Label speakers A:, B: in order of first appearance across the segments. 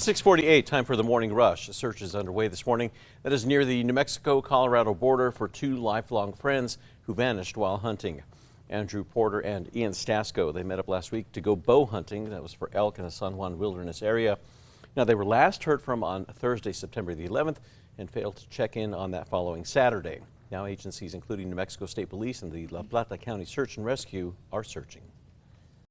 A: 6:48, time for the morning rush. A search is underway this morning that is near the New Mexico-Colorado border for two lifelong friends who vanished while hunting. Andrew Porter and Ian Stasko, they met up last week to go bow hunting. That was for elk in the San Juan Wilderness area. Now, they were last heard from on Thursday, September the 11th, and failed to check in on that following Saturday. Now, agencies including New Mexico State Police and the La Plata County Search and Rescue are searching.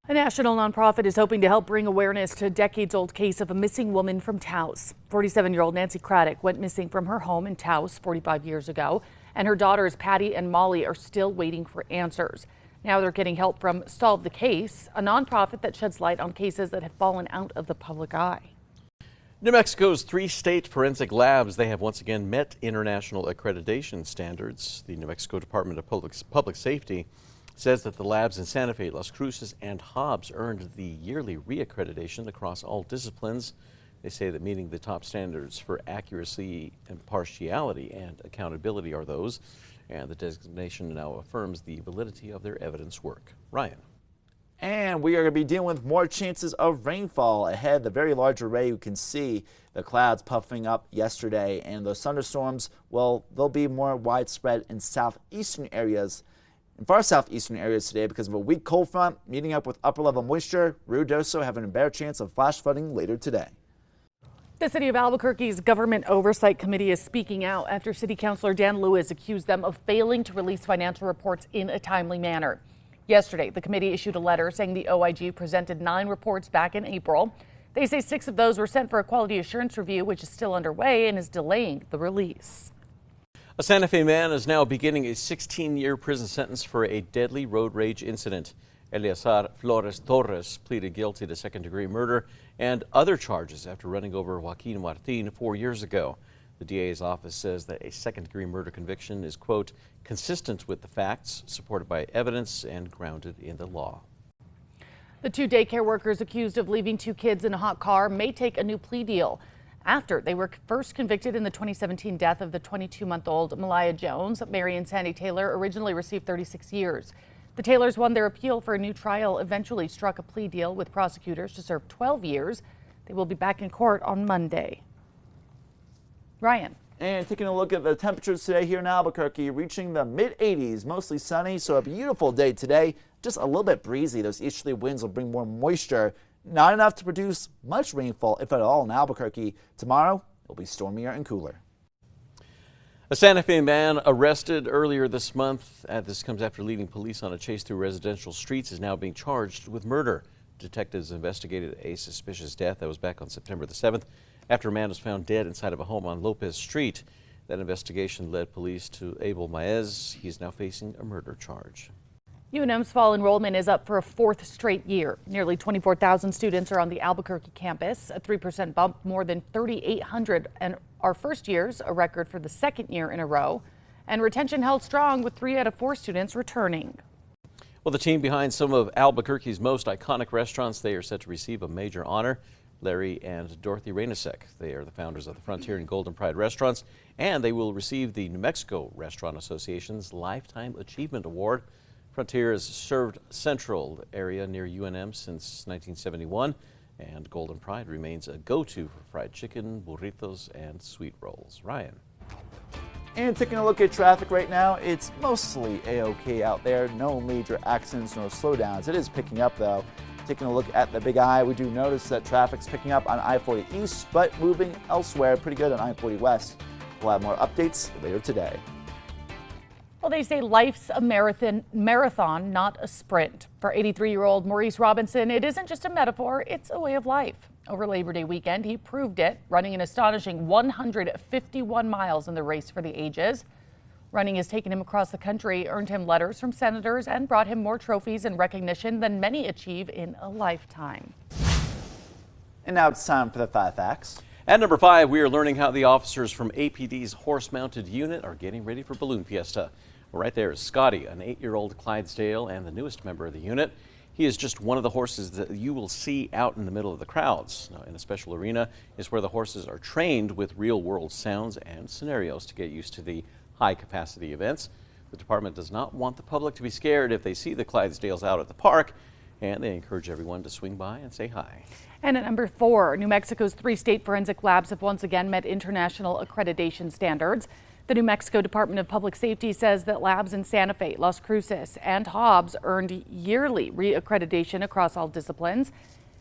B: A national nonprofit is hoping to help bring awareness to a decades-old case of a missing woman from Taos. 47-year-old Nancy Craddock went missing from her home in Taos 45 years ago, and her daughters Patty and Molly are still waiting for answers. Now they're getting help from Solve the Case, a nonprofit that sheds light on cases that have fallen out of the public eye.
A: New Mexico's three state forensic labs, they have once again met international accreditation standards. The New Mexico Department of Public Safety says that the labs in Santa Fe, Las Cruces, and Hobbs earned the yearly reaccreditation across all disciplines. They say that meeting the top standards for accuracy, impartiality, and accountability are those, and the designation now affirms the validity of their evidence work. Ryan.
C: And we are going to be dealing with more chances of rainfall ahead. The very large array, you can see the clouds puffing up yesterday, and those thunderstorms, well, they'll be more widespread in southeastern areas. In far southeastern areas today because of a weak cold front meeting up with upper level moisture. Ruidoso having a better chance of flash flooding later today.
B: The city of Albuquerque's Government Oversight Committee is speaking out after City Councilor Dan Lewis accused them of failing to release financial reports in a timely manner. Yesterday, the committee issued a letter saying the OIG presented 9 reports back in April. They say 6 of those were sent for a quality assurance review, which is still underway and is delaying the release.
A: A Santa Fe man is now beginning a 16-year prison sentence for a deadly road rage incident. Eleazar Flores Torres pleaded guilty to second-degree murder and other charges after running over Joaquin Martin 4 years ago. The DA's office says that a second-degree murder conviction is, quote, consistent with the facts, supported by evidence, and grounded in the law.
B: The 2 daycare workers accused of leaving 2 kids in a hot car may take a new plea deal after they were first convicted in the 2017 death of the 22-month-old Malaya Jones. Mary and Sandy Taylor originally received 36 years. The Taylors won their appeal for a new trial, eventually struck a plea deal with prosecutors to serve 12 years. They will be back in court on Monday. Ryan.
C: And taking a look at the temperatures today here in Albuquerque, reaching the mid-80s, mostly sunny, so a beautiful day today. Just a little bit breezy. Those easterly winds will bring more moisture. Not enough to produce much rainfall, if at all, in Albuquerque. Tomorrow, it'll be stormier and cooler.
A: A Santa Fe man arrested earlier this month, this comes after leading police on a chase through residential streets, is now being charged with murder. Detectives investigated a suspicious death that was back on September the 7th after a man was found dead inside of a home on Lopez Street. That investigation led police to Abel Maez. He is now facing a murder charge.
B: UNM's fall enrollment is up for a 4th straight year. Nearly 24,000 students are on the Albuquerque campus, a 3% bump, more than 3,800, and our first year's a record for the 2nd year in a row. And retention held strong with 3 out of 4 students returning.
A: Well, the team behind some of Albuquerque's most iconic restaurants, they are set to receive a major honor. Larry and Dorothy Rainisek, they are the founders of the Frontier and Golden Pride restaurants, and they will receive the New Mexico Restaurant Association's Lifetime Achievement Award. Frontier has served Central area near UNM since 1971, and Golden Pride remains a go-to for fried chicken, burritos, and sweet rolls. Ryan.
C: And taking a look at traffic right now, it's mostly A-OK out there. No major accidents, no slowdowns. It is picking up, though. Taking a look at the Big I, we do notice that traffic's picking up on I-40 East, but moving elsewhere pretty good on I-40 West. We'll have more updates later today.
B: Well, they say life's a marathon, not a sprint. For 83-year-old Maurice Robinson, it isn't just a metaphor, it's a way of life. Over Labor Day weekend, he proved it, running an astonishing 151 miles in the race for the ages. Running has taken him across the country, earned him letters from senators, and brought him more trophies and recognition than many achieve in a lifetime.
C: And now it's time for the 5 facts.
A: At number 5, we are learning how the officers from APD's horse-mounted unit are getting ready for Balloon Fiesta. Well, right there is Scotty, an 8-year-old Clydesdale and the newest member of the unit. He is just one of the horses that you will see out in the middle of the crowds. Now, in a special arena is where the horses are trained with real-world sounds and scenarios to get used to the high-capacity events. The department does not want the public to be scared if they see the Clydesdales out at the park. and they encourage everyone to swing by and say hi.
B: And at number 4, New Mexico's 3 state forensic labs have once again met international accreditation standards. The New Mexico Department of Public Safety says that labs in Santa Fe, Las Cruces, and Hobbs earned yearly re-accreditation across all disciplines.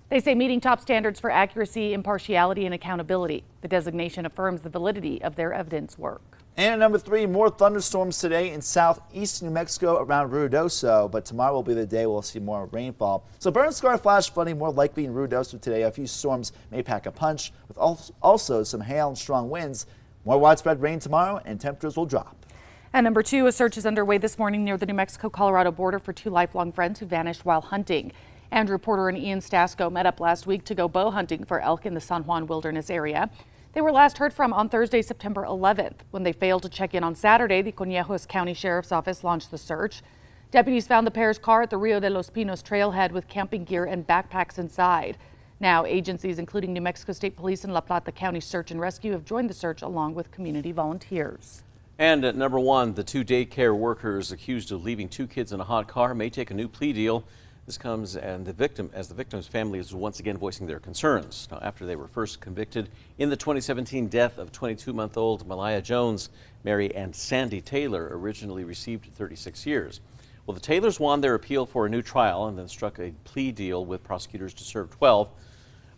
B: They say meeting top standards for accuracy, impartiality, and accountability. The designation affirms the validity of their evidence work.
C: And at number 3, more thunderstorms today in southeast New Mexico around Ruidoso, but tomorrow will be the day we'll see more rainfall. So burn scar flash flooding more likely in Ruidoso today. A few storms may pack a punch with also some hail and strong winds. More widespread rain tomorrow and temperatures will drop.
B: And number 2, a search is underway this morning near the New Mexico-Colorado border for 2 lifelong friends who vanished while hunting. Andrew Porter and Ian Stasco met up last week to go bow hunting for elk in the San Juan Wilderness area. They were last heard from on Thursday, September 11th. When they failed to check in on Saturday, the Conejos County Sheriff's Office launched the search. Deputies found the pair's car at the Rio de los Pinos trailhead with camping gear and backpacks inside. Now, agencies including New Mexico State Police and La Plata County Search and Rescue have joined the search along with community volunteers.
A: And at number 1, the 2 daycare workers accused of leaving 2 kids in a hot car may take a new plea deal. This comes as the victim's family is once again voicing their concerns. Now, after they were first convicted in the 2017 death of 22-month-old Malaya Jones, Mary and Sandy Taylor originally received 36 years. Well, the Taylors won their appeal for a new trial and then struck a plea deal with prosecutors to serve 12.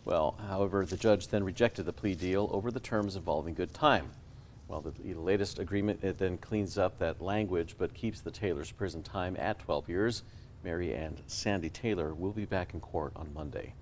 A: Well, however, the judge then rejected the plea deal over the terms involving good time. Well, the latest agreement, it then cleans up that language but keeps the Taylors' prison time at 12 years. Mary and Sandy Taylor will be back in court on Monday.